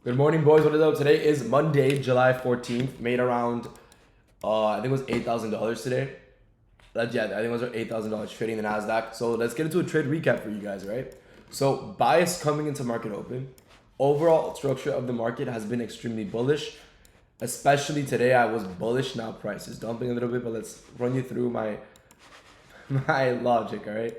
Good morning, boys. What is up? Today is Monday, July 14th. Made around, I think it was $8,000 today. I think it was $8,000 trading the Nasdaq. So let's get into a trade recap for you guys, right? So bias coming into market open. Overall structure of the market has been extremely bullish. Especially today, I was bullish. Now price is dumping a little bit, but let's run you through my logic, all right?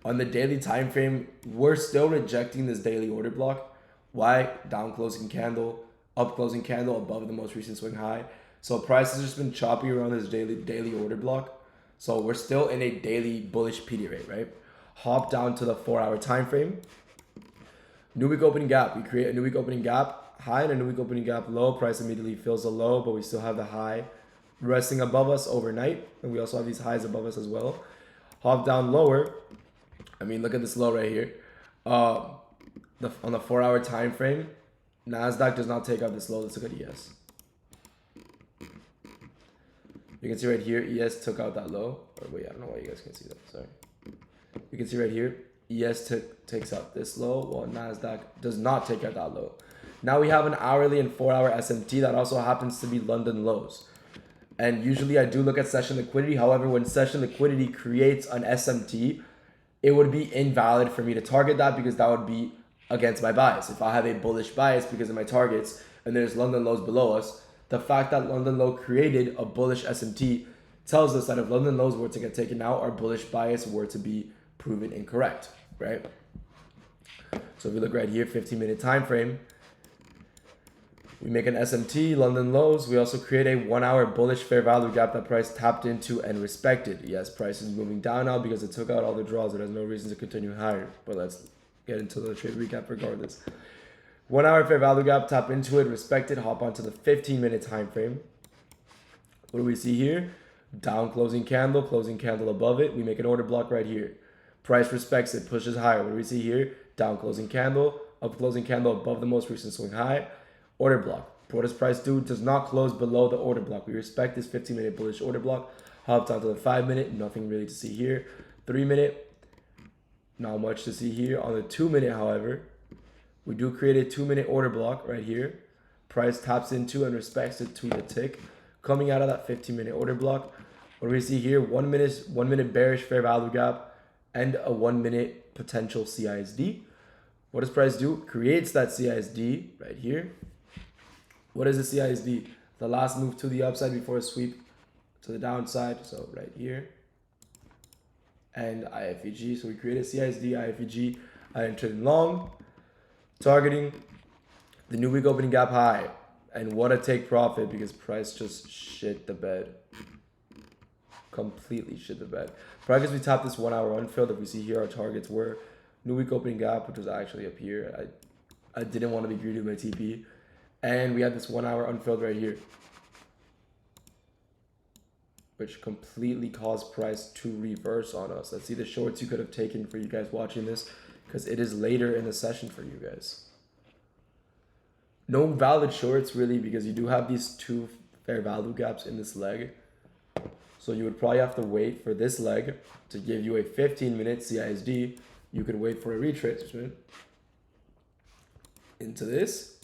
On the daily time frame, we're still rejecting this daily order block. Why? Down closing candle, up closing candle above the most recent swing high. So price has just been choppy around this daily order block. So we're still in a daily bullish PD rate, right? Hop down to the 4-hour time frame. New week opening gap. We create a new week opening gap high and a new week opening gap low. Price immediately fills the low, but we still have the high resting above us overnight. And we also have these highs above us as well. Hop down lower. I mean, look at this low right here. On the 4-hour time frame, Nasdaq does not take out this low. Let's look at ES. You can see right here, ES took out that low. Or wait, I don't know why you guys can see that. Sorry. You can see right here, ES takes out this low, while Nasdaq does not take out that low. Now we have an hourly and 4-hour SMT that also happens to be London lows. And usually I do look at session liquidity. However, when session liquidity creates an SMT, it would be invalid for me to target that because that would be against my bias. If I have a bullish bias because of my targets and there's London lows below us, the fact that London low created a bullish SMT tells us that if London lows were to get taken out, our bullish bias were to be proven incorrect, right? So if we look right here, 15-minute time frame, we make an SMT, London lows. We also create a 1-hour bullish fair value gap that price tapped into and respected. Yes, price is moving down now because it took out all the draws. It has no reason to continue higher. But let's get into the trade recap regardless. 1-hour fair value gap, tap into it, respected, hop onto the 15-minute time frame. What do we see here? Down closing candle above it. We make an order block right here. Price respects it, pushes higher. What do we see here? Down closing candle, up closing candle above the most recent swing high. Order block. What does price do? Does not close below the order block. We respect this 15-minute bullish order block. Hop down to the 5-minute. Nothing really to see here. 3-minute. Not much to see here. On the 2-minute, however, we do create a 2-minute order block right here. Price taps into and respects it to the tick. Coming out of that 15-minute order block, what do we see here? 1 minute bearish fair value gap and a 1-minute potential CISD. What does price do? Creates that CISD right here. What is the CISD? The last move to the upside before a sweep to the downside. So right here. And IFEG. So we created CISD, IFEG. I entered in long. Targeting the new week opening gap high. And what a take profit because price just shit the bed. Completely shit the bed. Probably because we tapped this 1-hour unfilled. If we see here, our targets were new week opening gap, which was actually up here. I didn't want to be greedy with my TP. And we had this 1-hour unfilled right here, which completely caused price to reverse on us. Let's see the shorts you could have taken for you guys watching this because it is later in the session for you guys. No valid shorts really because you do have these 2 fair value gaps in this leg. So you would probably have to wait for this leg to give you a 15-minute CISD. You could wait for a retracement into this.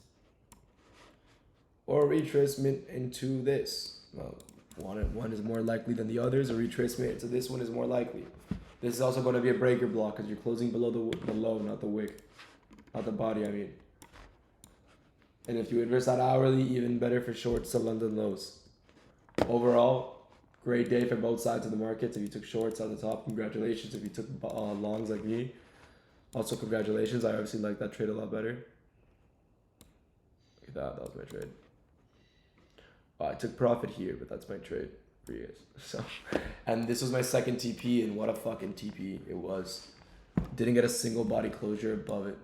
Or a retracement into this. Well, one is more likely than the others. A retracement into this one is more likely. This is also going to be a breaker block because you're closing below the low, not the wick. Not the body, I mean. And if you inverse that hourly, even better for shorts to London lows. Overall, great day for both sides of the markets. If you took shorts at the top, congratulations. If you took longs like me, also congratulations. I obviously like that trade a lot better. Look at that. That was my trade. I took profit here, but that's my trade for you guys. So, and this was my second TP, and what a fucking TP it was. Didn't get a single body closure above it.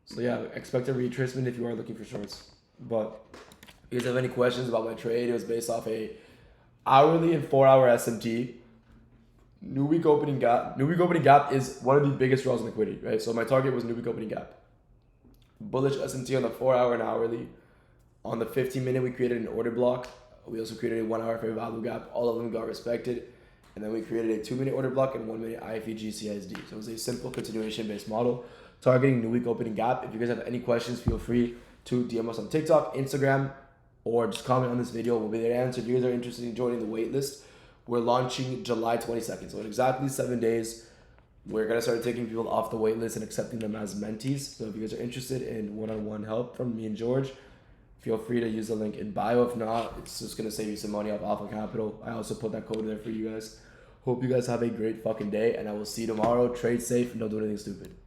So yeah, expect a retracement if you are looking for shorts. But if you guys have any questions about my trade, it was based off a hourly and 4-hour SMT. New week opening gap. New week opening gap is one of the biggest draws in liquidity, right? So my target was new week opening gap. Bullish SMT on the 4-hour and hourly. On the 15-minute, we created an order block. We also created a 1-hour fair value gap. All of them got respected. And then we created a 2-minute order block and 1-minute IFEG CISD. So it was a simple continuation-based model. targeting new week opening gap. If you guys have any questions, feel free to DM us on TikTok, Instagram, or just comment on this video. We'll be there to answer. If you guys are interested in joining the waitlist, we're launching July 22nd. So in exactly 7 days, we're going to start taking people off the waitlist and accepting them as mentees. So if you guys are interested in one-on-one help from me and George, feel free to use the link in bio. If not, it's just going to save you some money off Alpha Capital. I also put that code there for you guys. Hope you guys have a great fucking day, and I will see you tomorrow. Trade safe and don't do anything stupid.